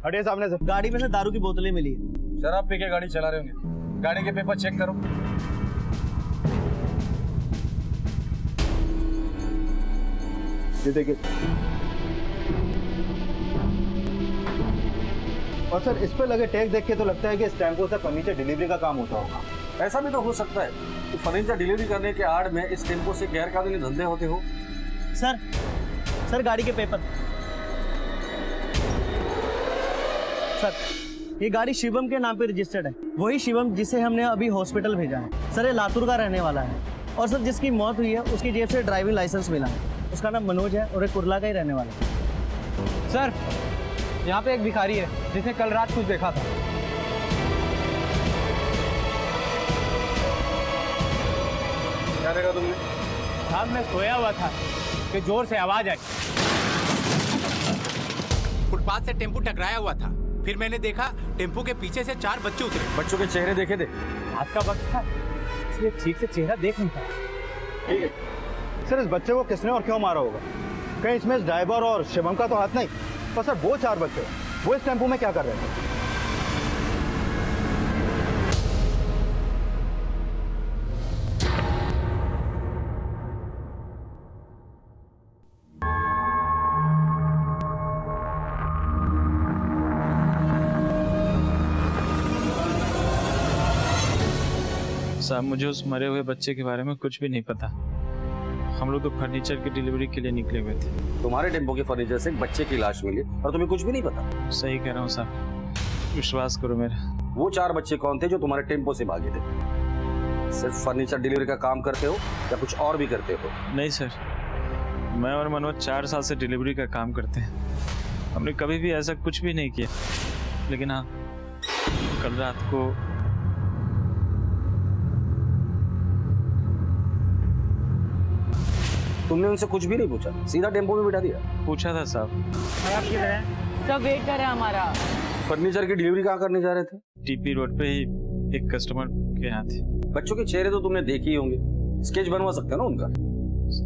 हटिए सामने से। गाड़ी में से दारू की बोतलें मिली है। शराब पी के गाड़ी चला रहे होंगे, गाड़ी के पेपर चेक करो। ये देखिए। और सर इस पे लगे टैग देख के तो लगता है कि इस टेम्पो से फर्नीचर डिलीवरी का काम होता होगा। ऐसा भी तो हो सकता है कि फर्नीचर डिलीवरी करने के आड़ में इस टेम्पो से गैर कानूनी धंधे होते हो। सर गाड़ी के पेपर। सर ये गाड़ी शिवम के नाम पे रजिस्टर्ड है, वही शिवम जिसे हमने अभी हॉस्पिटल भेजा है। सर ये लातूर का रहने वाला है और सर जिसकी मौत हुई है उसकी जेब से ड्राइविंग लाइसेंस मिला है। उसका नाम मनोज है और एक कुर्ला का ही रहने वाला है। सर यहाँ पे एक भिखारी है जिसने कल रात कुछ देखा था। क्या देखा तुमने? साहब मैं सोया हुआ था कि जोर से आवाज आई। फुटपाथ से टेम्पो टकराया हुआ था, फिर मैंने देखा टेम्पो के पीछे से 4 बच्चे उतरे। बच्चों के चेहरे देखे थे? रात का वक्त था इसलिए ठीक से चेहरा देख नहीं पाया। ठीक है सर, इस बच्चे को किसने और क्यों मारा होगा? कहीं इसमें इस ड्राइवर और शिवम का तो हाथ नहीं? पर सर वो 4 बच्चे वो इस टेम्पो में क्या कर रहे थे? साहब मुझे उस मरे हुए बच्चे के बारे में कुछ भी नहीं पता। हम लोग तो फर्नीचर की डिलीवरी के लिए निकले हुए थे। तुम्हारे टेम्पो के फर्नीचर से एक बच्चे की लाश मिली और तुम्हें कुछ भी नहीं पता? सही कह रहा हूँ साहब, विश्वास करो मेरा। वो 4 बच्चे कौन थे जो तुम्हारे टेम्पो से भागे थे? सिर्फ फर्नीचर डिलीवरी का काम करते हो या कुछ और भी करते हो? नहीं सर, मैं और मनोज 4 साल से डिलीवरी का काम करते हैं। हमने कभी भी ऐसा कुछ भी नहीं किया, लेकिन हाँ कल रात को तुमने उनसे कुछ भी नहीं पूछा, सीधा टेम्पो में बिठा दिया? पूछा था साहब। सब वेट कर रहे हैं हमारा। फर्नीचर की डिलीवरी कहाँ करने जा रहे थे? टीपी रोड पे ही एक कस्टमर के यहाँ थे। बच्चों के चेहरे तो तुमने देखे ही होंगे, स्केच बनवा सकते हो ना उनका?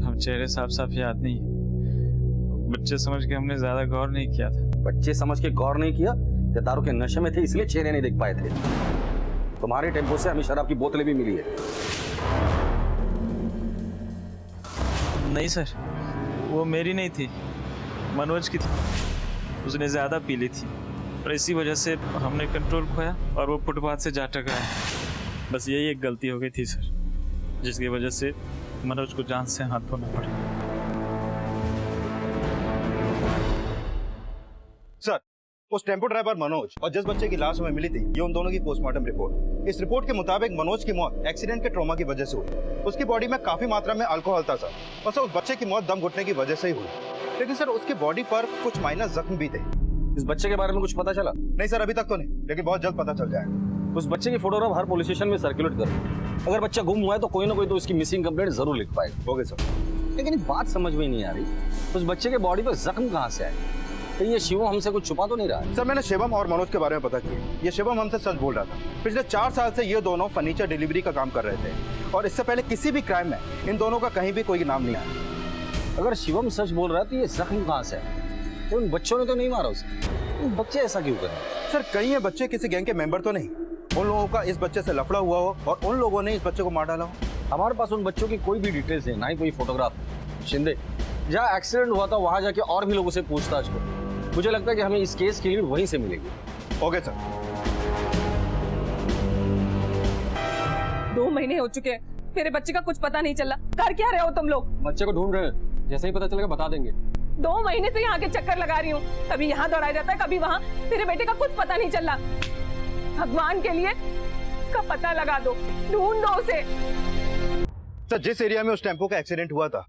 हम चेहरे साफ याद नहीं, बच्चे समझ के हमने ज्यादा गौर नहीं किया था। बच्चे समझ के गौर नहीं किया या दारू के नशे में थे इसलिए चेहरे नहीं देख पाए थे? तुम्हारे टेम्पो से हमें शराब की बोतलें भी मिली है। नहीं सर, वो मेरी नहीं थी, मनोज की थी। उसने ज्यादा पी ली थी और इसी वजह से हमने कंट्रोल खोया और वो फुटपाथ से जा टकराया। बस यही एक गलती हो गई थी सर, जिसकी वजह से मनोज को जान से हाथ धोना पड़ा। सर उस टेम्पो ड्राइवर मनोज और जिस बच्चे की लाश हमें मिली थी, ये उन दोनों की पोस्टमार्टम रिपोर्ट। इस रिपोर्ट के मुताबिक मनोज की मौत एक्सीडेंट के ट्रॉमा की वजह से हुई। उसकी बॉडी में काफी मात्रा में अल्कोहल था सर, और सर उस बच्चे की मौत दम घुटने की वजह से ही हुई। लेकिन सर उसकी बॉडी पर कुछ माइनर जख्म भी थे। इस बच्चे के बारे में कुछ पता चला? नहीं सर, अभी तक तो नहीं, लेकिन बहुत जल्द पता चल जाएगा। उस बच्चे की फोटोग्राफ हर पुलिस स्टेशन में सर्कुलेट करो। अगर बच्चा गुम हुआ है तो कोई ना कोई तो उसकी मिसिंग कंप्लेंट जरूर लिख पाएगा। Okay sir. लेकिन एक बात समझ में नहीं आ रही, उस बच्चे के बॉडी पर जख्म कहाँ से आए? ये शिवम हमसे कुछ छुपा तो नहीं रहा? सर मैंने शिवम और मनोज के बारे में पता किया। ये शिवम हमसे सच बोल रहा था। पिछले 4 साल से ये दोनों फर्नीचर डिलीवरी का काम कर रहे थे और इससे पहले किसी भी क्राइम में इन दोनों का कहीं भी कोई नाम नहीं आया। अगर शिवम सच बोल रहा है तो ये जख्म कहाँ से है? तो उन बच्चों ने तो नहीं मारा उसे। उन बच्चे ऐसा क्यों कर रहे हैं? सर कहीं ये बच्चे किसी गैंग के मेंबर तो नहीं? उन लोगों का इस बच्चे से लफड़ा हुआ हो और उन लोगों ने इस बच्चे को मार डाला हो? हमारे पास उन बच्चों की कोई भी डिटेल्स है, ना ही कोई फोटोग्राफ। शिंदे, जहाँ एक्सीडेंट हुआ था वहां जाके और भी लोगों से पूछताछ करो। मुझे लगता है कि हमें इस केस की लीड वहीं से मिलेगी। Okay sir. 2 महीने हो चुके हैं, मेरे बच्चे का कुछ पता नहीं चला। कर क्या रहे हो तुम लोग? बच्चे को ढूंढ रहे हैं, जैसे ही पता चलेगा बता देंगे। 2 महीने से यहाँ के चक्कर लगा रही हूँ, कभी यहाँ दौड़ाया जाता है कभी वहाँ। मेरे बेटे का कुछ पता नहीं चला। भगवान के लिए इसका पता लगा दो, ढूंढ दो उसे। सर जिस एरिया में उस टेम्पो का एक्सीडेंट हुआ था,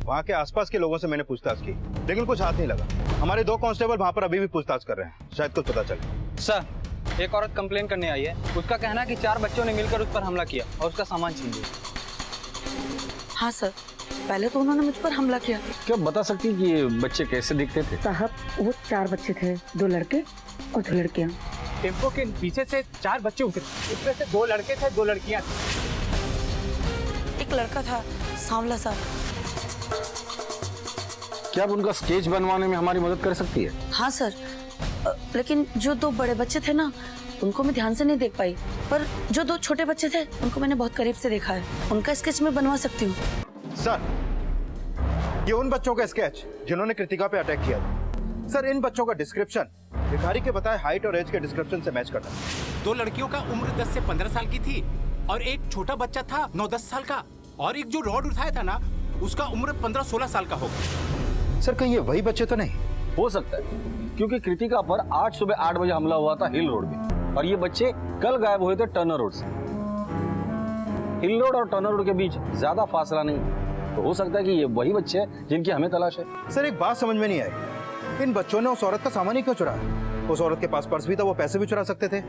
वहाँ के आसपास के लोगों से मैंने पूछताछ की, लेकिन कुछ हाथ नहीं लगा। हमारे 2 कांस्टेबल वहाँ पर अभी भी पूछताछ कर रहे हैं, शायद कुछ पता चले। सर एक औरत कंप्लेन करने आई है, उसका कहना है कि 4 बच्चों ने मिलकर उस पर हमला किया और उसका सामान छीन लिया। हाँ सर, पहले तो उन्होंने मुझ पर हमला किया। क्या बता सकती कि ये बच्चे कैसे दिखते थे? साहब वो 4 बच्चे थे, 2 लड़के और 2 लड़कियाँ। टेम्पो के पीछे से 4 बच्चे उतरे, उसमें से 2 लड़के थे 2 लड़कियाँ थी। एक लड़का था सांवला सा। क्या आप उनका स्केच बनवाने में हमारी मदद कर सकती है? हाँ सर, लेकिन जो 2 बड़े बच्चे थे ना, उनको मैं ध्यान से नहीं देख पाई, पर जो 2 छोटे बच्चे थे उनको मैंने बहुत करीब से देखा है। उनका स्केच मैं बनवा सकती हूँ। सर, ये उन बच्चों का स्केच जिन्होंने कृतिका पे अटैक किया था। सर, इन बच्चों का डिस्क्रिप्शन भिखारी के बताए हाइट और एज के डिस्क्रिप्शन से मैच करता है। 2 लड़कियों का उम्र 10 से 15 साल की थी और एक छोटा बच्चा था 9-10 साल का, और एक जो रॉड उठाया था ना, उसका उम्र 15-16 साल का होगा। सर, कहीं ये वही बच्चे तो नहीं? हो सकता है, क्योंकि कृतिका पर आज सुबह 8 बजे हमला हुआ था हिल रोड में, और ये बच्चे कल गायब हुए थे टर्नर रोड से। हिल रोड और टर्नर रोड के बीच ज्यादा फासला नहीं, तो हो सकता है कि ये वही बच्चे हैं जिनकी हमें तलाश है। सर, एक बात समझ में नहीं आई, इन बच्चों ने उस औरत का सामान ही क्यों चुराया? उस औरत के पास पर्स भी था, वो पैसे भी चुरा सकते थे।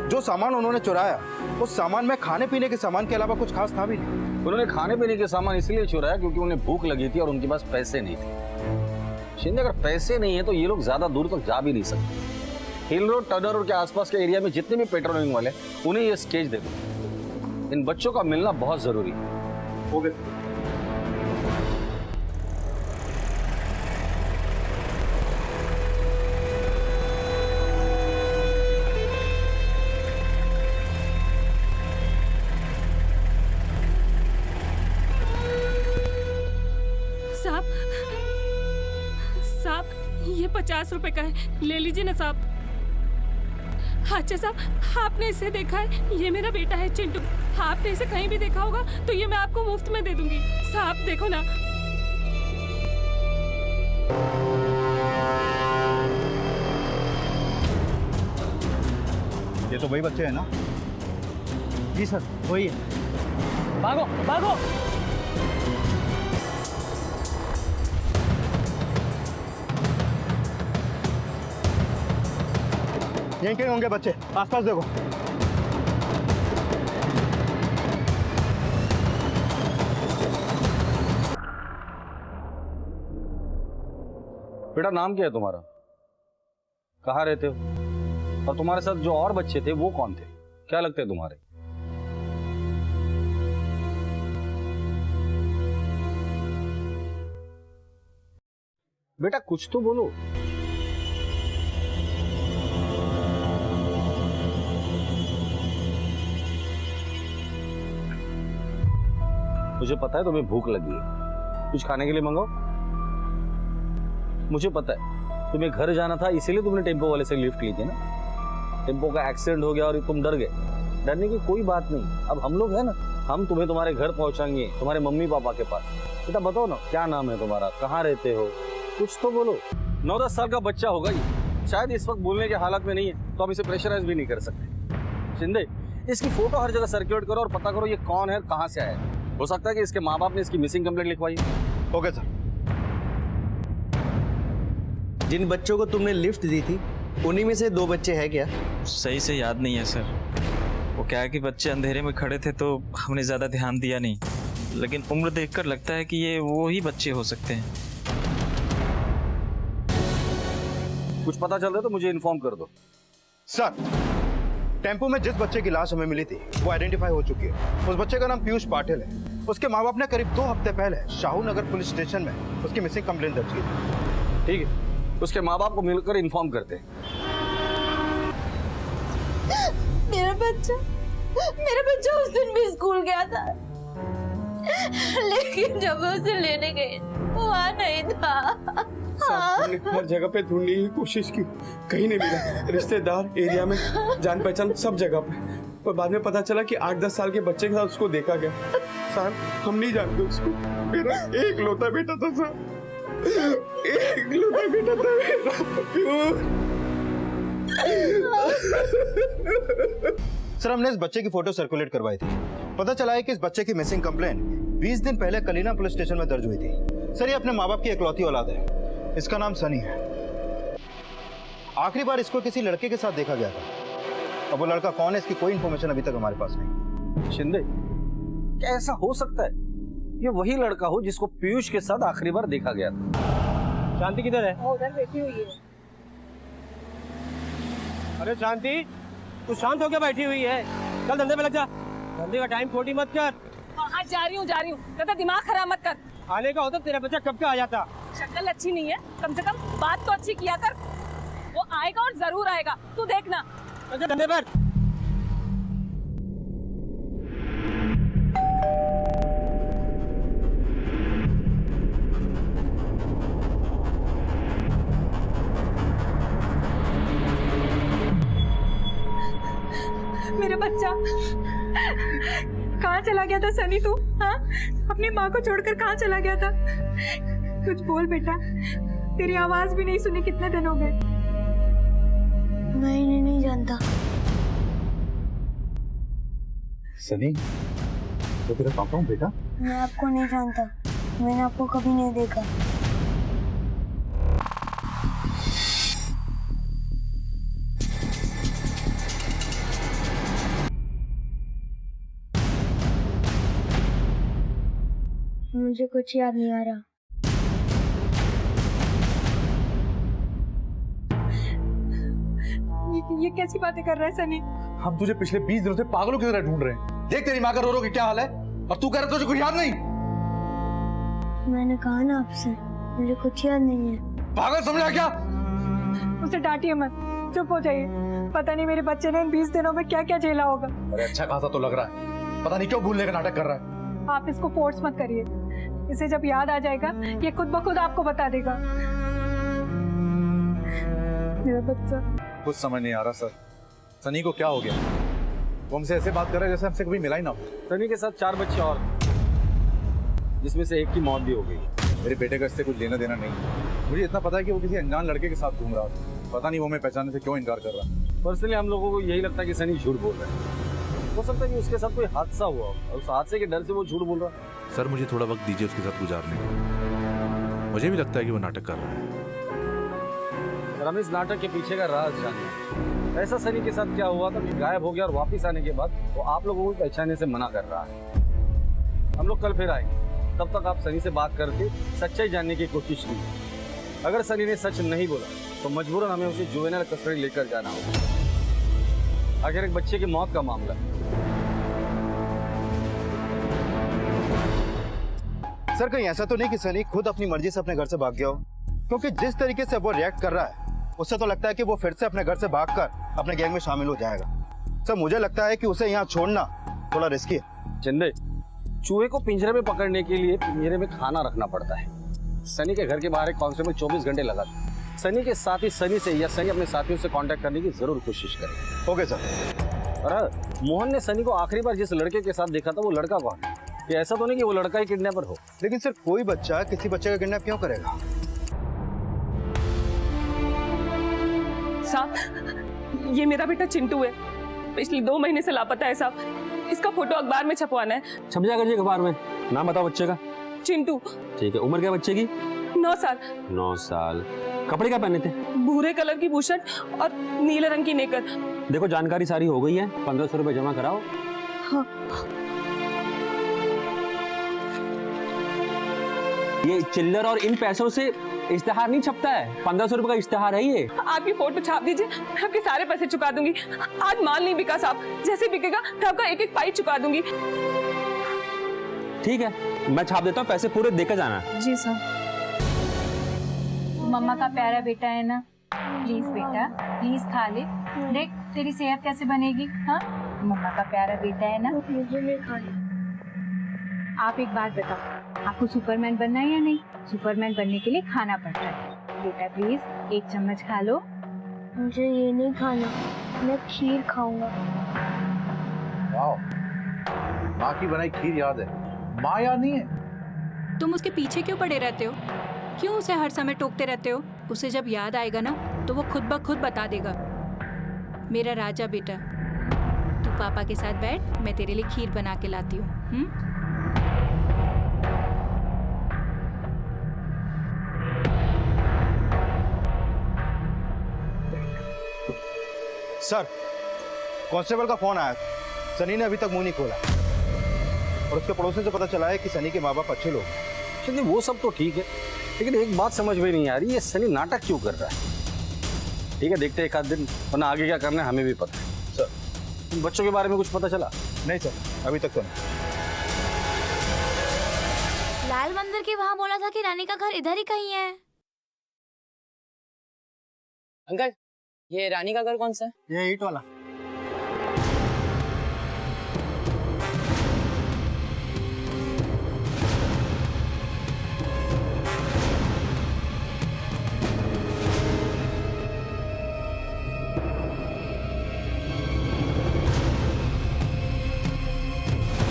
जो सामान उन्होंने चुराया, उस सामान में खाने पीने के सामान के अलावा कुछ खास था भी नहीं। उन्होंने खाने पीने के सामान इसलिए चुराया क्योंकि उन्हें भूख लगी थी और उनके पास पैसे नहीं थे। शिंदे, अगर पैसे नहीं है तो ये लोग ज्यादा दूर तक जा भी नहीं सकते। हिल रोड, टर्नर रोड के आसपास के एरिया में जितने भी पेट्रोलिंग वाले, उन्हें ये स्केच दे दो। इन बच्चों का मिलना बहुत जरूरी है। हो गए। साहब, ये 50 रुपए का है, ले लीजिए ना साहब। अच्छा साहब, आपने इसे देखा है? ये मेरा बेटा है चिंटू। आपने इसे कहीं भी देखा होगा तो ये मैं आपको मुफ्त में दे दूंगी। साहब देखो ना। ये तो वही बच्चे हैं ना? जी सर, वही है। भागो भागो। यहीं कहीं होंगे बच्चे, आसपास देखो। बेटा, नाम क्या है तुम्हारा? कहाँ रहते हो? और तुम्हारे साथ जो और बच्चे थे वो कौन थे? क्या लगते हैं तुम्हारे? बेटा कुछ तो बोलो। मुझे पता है तुम्हें भूख लगी है, कुछ खाने के लिए मंगाओ। मुझे पता है तुम्हें घर जाना था, इसीलिए तुमने टेम्पो वाले से लिफ्ट ली थी ना। टेम्पो का एक्सीडेंट हो गया और तुम डर गए। डरने की कोई बात नहीं, अब हम लोग हैं ना, हम तुम्हें तुम्हारे घर पहुंचाएंगे, तुम्हारे मम्मी पापा के पास। बेटा बताओ ना, क्या नाम है तुम्हारा, कहाँ रहते हो, कुछ तो बोलो। 9-10 साल का बच्चा होगा ये, शायद इस वक्त बोलने के हालत में नहीं है, तो हम इसे प्रेशराइज भी नहीं कर सकते। शिंदे, इसकी फोटो हर जगह सर्कुलेट करो और पता करो ये कौन है, कहाँ से आया है। हो सकता है कि इसके माँ बाप ने इसकी मिसिंग कंप्लेंट लिखवाई। Okay sir. जिन बच्चों को तुमने लिफ्ट दी थी, उन्हीं में से 2 बच्चे हैं क्या? सही से याद नहीं है सर। वो क्या है कि बच्चे अंधेरे में खड़े थे तो हमने ज़्यादा ध्यान दिया नहीं, लेकिन उम्र देखकर लगता है कि ये वो ही बच्चे हो सकते हैं। कुछ पता चल रहा है तो मुझे इन्फॉर्म कर दो। सर, टेम्पो में जिस बच्चे की लाश हमें मिली थी वो आइडेंटिफाई हो चुकी है। उस बच्चे का नाम पीयूष पाटिल है। उसके माँ बाप ने करीब 2 हफ्ते पहले शाहू नगर पुलिस स्टेशन में उसकी मिसिंग कंप्लेंट दर्ज की थी। ठीक है, उसके माँ बाप को मिलकर इन्फॉर्म करते हैं। मेरा बच्चा उस दिन भी स्कूल गया था, लेकिन जब मैं उसे लेने गई वो वहाँ नहीं था। हमने हर जगह पे ढूंढने की कोशिश की, कहीं नहीं मिला। रिश्तेदार, एरिया में जान पहचान सब जगह पे, और बाद में पता चला कि 8-10 साल के बच्चे के साथ उसको देखा गया। सर, हम नहीं जानते उसको। मेरा एक लौता बेटा था सर, एक लौता बेटा था मेरा। सर, हमने इस बच्चे की फोटो सर्कुलेट करवाई थी। पता चला है कि इस बच्चे की मिसिंग कंप्लेंट 20 दिन पहले कलीना पुलिस स्टेशन में दर्ज हुई थी। सर, ये अपने माँ बाप की इकलौती औलाद है। इसका नाम सनी है। आखिरी बार इसको किसी लड़के के साथ देखा गया था। अब वो लड़का कौन है, इसकी कोई इन्फॉर्मेशन अभी तक हमारे पास नहीं। शिंदे, क्या ऐसा हो सकता है ये वही लड़का हो जिसको पीयूष के साथ आखिरी बार देखा गया था? शांति किधर है? उधर बैठी हुई है। अरे शांति, तू शांत होकर बैठी हुई है, चल धंधे पे लग जा। धंधे का टाइम खोटी मत कर। वहाँ जा रही हूँ ज्यादा दिमाग खराब मत कर। आने का होता तेरा बच्चा कब का आ जाता। शक्ल अच्छी नहीं है, कम से कम बात तो अच्छी किया कर। वो आएगा और जरूर आएगा, तू देखना। अच्छा धंधे पर। मेरा बच्चा कहाँ चला गया था सनी तू? हाँ, अपनी माँ को छोड़कर कहाँ चला गया था? कुछ बोल बेटा, तेरी आवाज भी नहीं सुनी कितने दिन हो गए। मैं इन्हें नहीं जानता। सनी, तो तेरा पापा हूँ बेटा? मैं आपको नहीं जानता, मैंने आपको कभी नहीं देखा। मुझे कुछ याद नहीं आ रहा। ये कैसी बातें कर रहा है सनी? हम तुझे पिछले 20 दिनों से पागलों की तरह ढूंढ रहे हैं। देख तेरी माँ का रो रो के क्या हाल है, और तू कह रहा तुझे कुछ याद नहीं। मैंने कहा ना आपसे, मुझे कुछ याद नहीं है। पागल समझा क्या? उसे डांटिए मत, चुप हो जाइए। पता नहीं मेरे बच्चे ने इन 20 दिनों में क्या क्या झेला होगा। अरे अच्छा खासा तो लग रहा है, पता नहीं क्यों भूलने का नाटक कर रहा है। आप इसको फोर्स मत करिए, इसे जब याद आ जाएगा ये खुद ब खुद आपको बता देगा। मेरा बच्चा। कुछ समझ नहीं आ रहा सर, सनी को क्या हो गया? वो हमसे ऐसे बात कर रहा है जैसे हमसे कभी मिला ही ना हो। सनी के साथ 4 बच्चे और, जिसमें से एक की मौत भी हो गई। मेरे बेटे का इससे कुछ लेना देना नहीं। मुझे इतना पता है कि वो किसी अनजान लड़के के साथ घूम रहा था। पता नहीं वो हमें पहचानने से क्यों इनकार कर रहा है। पर्सनली हम लोगों को यही लगता है कि सनी झूठ बोल रहा है। हो सकता है कि उसके साथ कोई हादसा हुआ और उस हादसे के डर से वो झूठ बोल रहा है। सर मुझे थोड़ा वक्त दीजिए उसके साथ गुजारने को। मुझे भी लगता है कि वो नाटक कर रहा है। और हमें इस नाटक के पीछे का राज जानना है। ऐसा सनी के साथ क्या हुआ था कि गायब हो गया और वापस आने के बाद वो आप लोगों को पहचानने से मना कर रहा है। हम लोग कल फिर आएंगे, तब तक आप सनी से बात करके सच्चाई जानने की कोशिश कीजिए। अगर सनी ने सच नहीं बोला तो मजबूरन हमें उसे जुवेनाइल कस्टडी लेकर जाना होगा। आखिर एक बच्चे की मौत का मामला है। सर कहीं ऐसा तो नहीं कि सनी खुद अपनी मर्जी से अपने घर से भाग गया हो? क्योंकि जिस तरीके से वो रिएक्ट कर रहा है उससे तो लगता है कि वो फिर से अपने घर से भागकर अपने गैंग में शामिल हो जाएगा। सर मुझे लगता है कि उसे यहाँ छोड़ना थोड़ा रिस्की है। चंदे, चूहे को पिंजरे में पकड़ने के लिए पिंजरे में खाना रखना पड़ता है। सनी के घर के बाहर एक कांस्टेबल 24 घंटे लगा था। सनी के साथ ही सनी से या सनी अपने साथियों से कांटेक्ट करने की जरूर कोशिश करे। Okay sir. और मोहन ने सनी को आखिरी बार जिस लड़के के साथ देखा था वो लड़का कौन है? ये ऐसा तो नहीं कि वो लड़का ही किडनैपर हो। लेकिन सर कोई बच्चा किसी बच्चे का किडनैप क्यों करेगा? साहब, ये मेरा बेटा चिंटू है, पिछले 2 महीने से लापता है साहब। इसका फोटो अखबार में छपवाना है। छप जाएगा जी अखबार में। नाम बताओ बच्चे का। चिंटू। ठीक है, उम्र क्या बच्चे की? 9 साल। 9 साल। कपड़े क्या पहने थे? भूरे कलर की बुशर्ट और नीले रंग की नेकर। देखो जानकारी सारी हो गई है, 1500 रुपए जमा कराओ। हाँ। ये चिल्लर और इन पैसों से इश्तेहार नहीं छपता है, 1500 रुपए का इश्तेहार है ये। आपकी फोटो छाप दीजिए, मैं आपके सारे पैसे चुका दूंगी। आज माल नहीं बिका साहब, जैसे बिकेगा मैं आपका एक एक पाई चुका दूंगी। ठीक है, मैं छाप देता हूँ, पैसे पूरे देकर जाना। जी सर। मम्मा का प्यारा बेटा है ना, प्लीज बेटा प्लीज खा ले। देख तेरी सेहत कैसे बनेगी। हाँ, मम्मा का प्यारा बेटा है ना। मुझे नहीं खाना। आप एक बात बताओ, आपको सुपरमैन बनना है या नहीं? सुपरमैन बनने के लिए खाना पड़ता है। बेटा प्लीज 1 चम्मच खा लो। मुझे ये नहीं खाना, मैं खीर खाऊंगा। माँ की बनाई खीर याद है, माँ याद नहीं है? तुम उसके पीछे क्यों पड़े रहते हो? क्यों उसे हर समय टोकते रहते हो? उसे जब याद आएगा ना तो वो खुद ब खुद बता देगा। मेरा राजा बेटा, तू पापा के साथ बैठ, मैं तेरे लिए खीर बना के लाती हूँ। सर, कांस्टेबल का फोन आया। सनी ने अभी तक मुंह नहीं खोला और उसके पड़ोसी से पता चला है कि सनी के माँ बाप अच्छे लोग। चलिए वो सब तो ठीक है, लेकिन एक बात समझ में नहीं आ रही, ये सनी नाटक क्यों कर रहा है? ठीक है, देखते हैं एक आध दिन, वरना आगे क्या करना है हमें भी पता है। सर, बच्चों के बारे में कुछ पता चला? नहीं सर, अभी तक तो नहीं। लाल मंदिर के वहाँ बोला था कि रानी का घर इधर ही कहीं है। अंकल, ये रानी का घर कौन सा है? ये ईट वाला।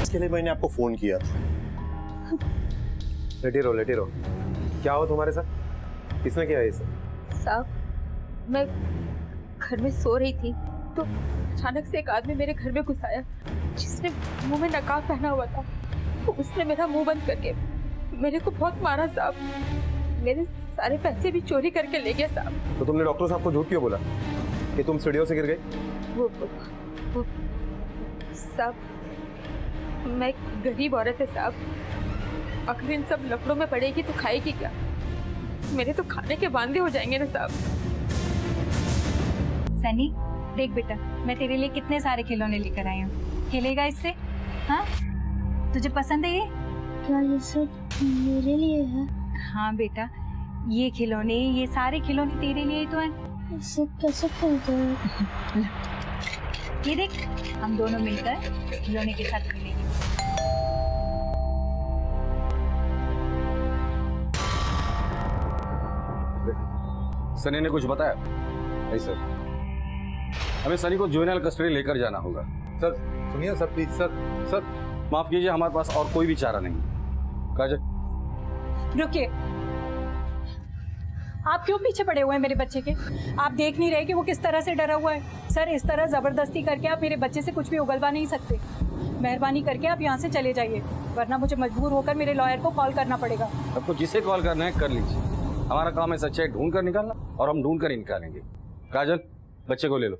इसके लिए मैंने आपको फोन किया था। लेटे रहो। क्या हो तुम्हारे साथ? किसने किया ये सब? साहब, मैं घर में सो रही थी तो अचानक से एक आदमी मेरे घर में घुस आया जिसने मुंह में नकाब पहना हुआ था। तो उसने मेरा मुंह बंद करके मेरे को बहुत मारा साहब। मेरे सारे पैसे भी चोरी करके ले गया साहब। तो तुमने डॉक्टर साहब को झूठ क्यों बोला कि तुम सीढ़ियों से गिर गई? वो साहब, मैं गरीब औरत है साहब। अगर इन सब लफड़ों में पड़ेगी तो खाएगी क्या? मेरे तो खाने के वांदे हो जाएंगे ना साहब। सनी, देख बेटा, मैं तेरे लिए कितने सारे खिलौने लेकर आई हूँ। खेलेगा इससे? हाँ, तुझे पसंद है ये? क्या ये सब मेरे लिए है? हाँ बेटा, ये खिलौने, ये सारे खिलौने तेरे लिए ही तो हैं। इसे कैसे खेलते हैं? ये देख, हम दोनों मिलकर खिलौने के साथ खेलेंगे। सनी ने कुछ बताया? नहीं सर, हमें सनी को जुवेनाइल कस्टडी लेकर जाना होगा। सर सुनिए सर, प्लीज सर। माफ कीजिए, हमारे पास और कोई भी चारा नहीं। काजल, रुकिए, आप क्यों पीछे पड़े हुए हैं मेरे बच्चे के? आप देख नहीं रहे कि वो किस तरह से डरा हुआ है? सर, इस तरह जबरदस्ती करके आप मेरे बच्चे से कुछ भी उगलवा नहीं सकते। मेहरबानी करके आप यहाँ से चले जाइए, वरना मुझे मजबूर होकर मेरे लॉयर को कॉल करना पड़ेगा। आपको जिसे कॉल करना है कर लीजिए। हमारा काम है सच्चाई ढूंढ कर निकालना, और हम ढूंढ कर ही निकालेंगे। काजल, बच्चे को ले लो।